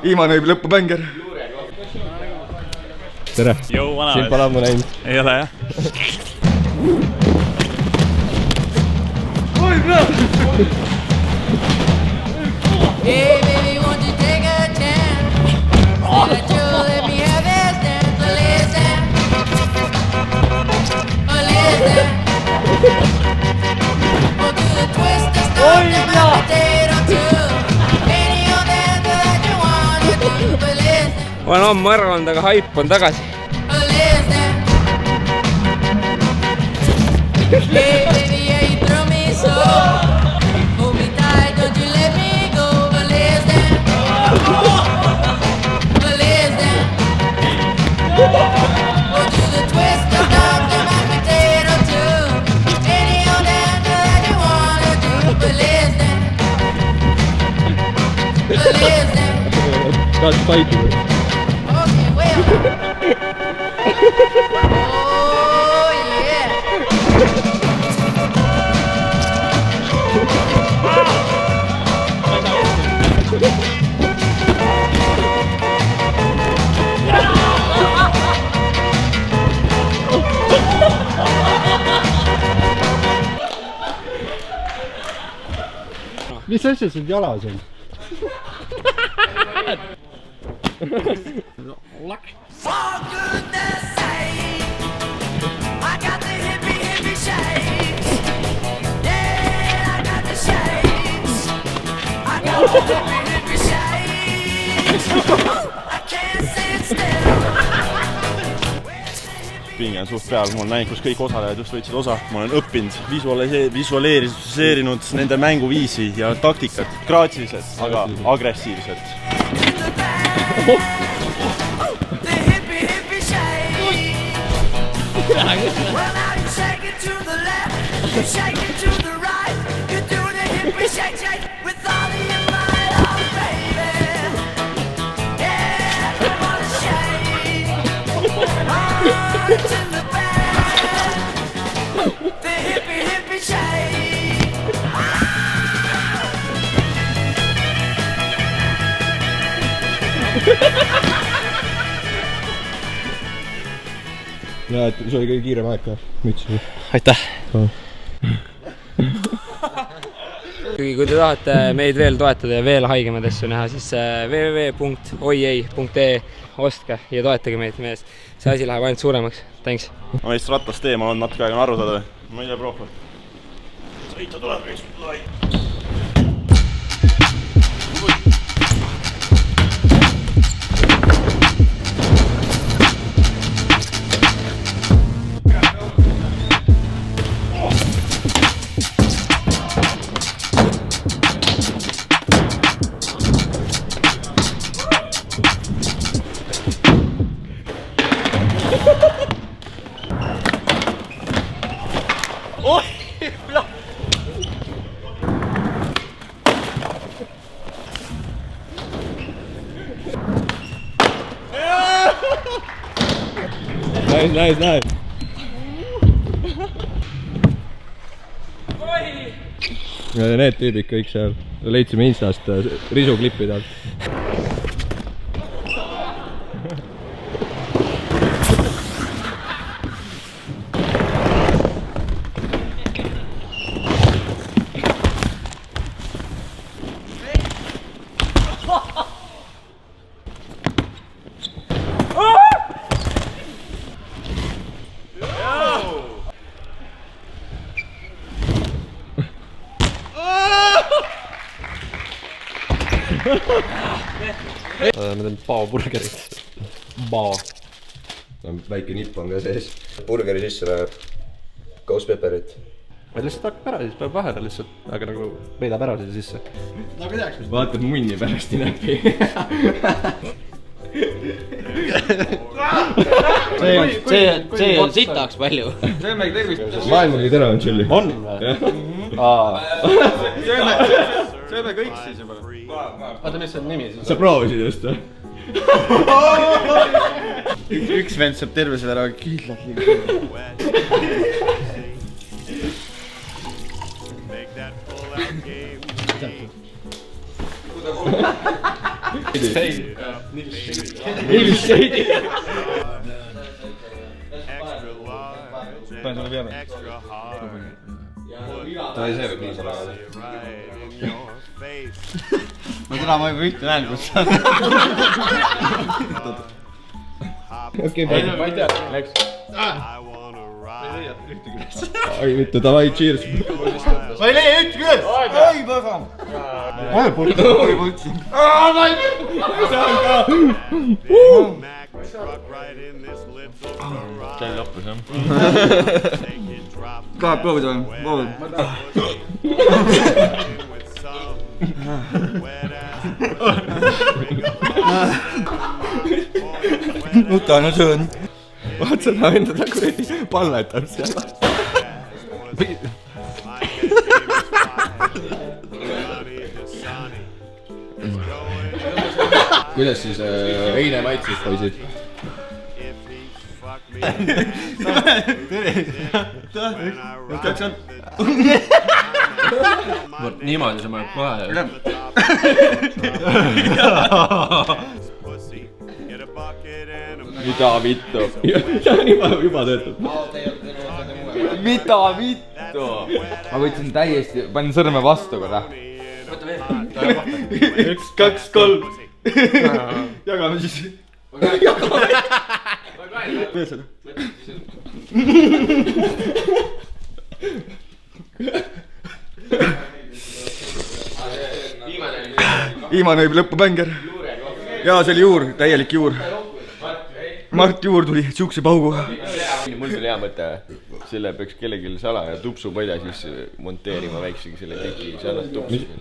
Viimane võib lõpupängar. Tere. Jõu, vana. Sind pole ammu näinud. Ei ole, jah. Oi, bravo! Hey baby, won't you take a chance? Say that you'll let me have this dance. Well, listen. Well, listen. We'll do the twist and stop to my potato too. Any old dance that you wanna do. Well, listen. Olen ammu arvanud, aga haip on tagasi. Well, listen. Hey baby, yeah, you throw me so. Hold me tight, don't you let me go. Well, listen. Well, listen. We'll do the twist and stop to my potato too. Any old dance that you wanna do. Well, listen. Well, listen. Tahad fighti? Okay, well. Oh, yeah. Mis asja sul jalas on? For goodness sake, I got the hippie shades. Yeah, I got the shades. I got the hippie shades. I can't sit still. Pinge on suht peal, ma olen näinud, kus kõik osalejad just võitsid osa. Ma olen õppinud, visualiseerinud nende mänguviisi ja taktikat. Graatsiliselt, aga agressiivselt. The hippie shades. Well, now you shake it to the left, you shake it to the right. You do the hippie shake, shake with all of your might, oh baby. Yeah, come on, shake. Oh, it's in the back. The hippie shake. Näe, et see oli kõige kiirem aeg ka. Mütsi. Aitäh! Kui te tahate meid veel toetada ja veel haigemaid asju näha, siis www.oiei.ee ostke ja toetage meid mees. See asi läheb ainult suuremaks. Thanks! Ma vist ratast tee, ma olen natuke aega aru saada. Ma ei tea, prohva. Sõita tuleb kõik. Nice. Ja need tüübid kõik seal. Leidsime Instast risuklippide alt. Ma teen paoburgerit. Bao. Väike nipp on ka sees. Burgeri sisse läheb ghost pepperit. Lihtsalt hakkab ära, siis peab vahele lihtsalt, aga nagu peidab ära siia sisse. Nagu teaks, mis vaatab munni pärast ei näpi. See on sitaks palju. Maailma kõige teravam tšilli. On või? Sööme kõik siis juba. Vaata, mis see nimi siis? Sa proovisid just või? üks vend saab terve selle ära kindlalt liikuda. panen sulle peale. ta ei see nii selle ajal. ma täna ma juba ühte näen, kus sa okei, ma ei tea, läks. ai mitte, davai, cheers. ma ei leia ühtegi üles. ai, pagan. Oi, politsi. käi lõppes jah. tahad proovida või? Proovi. nuta on söön. vaat seda endale kuradi palletab seal. kuidas siis eine maitses, poisid? vot niimoodi see mõjub kohe. mida vittu? juba töötab. mida vittu? ma võtsin täiesti, panin sõrme vastu korra. 1, 2, 3. jagame siis. veel seda. viimane lõpubänger. jaa, see oli juur, täielik juur. Mart Juur tuli siukse pauguga. mul tuli hea mõte, selle peaks kellelgi salaja tupsupõlja sisse monteerima väiksegi selle teki, see annab tupsu.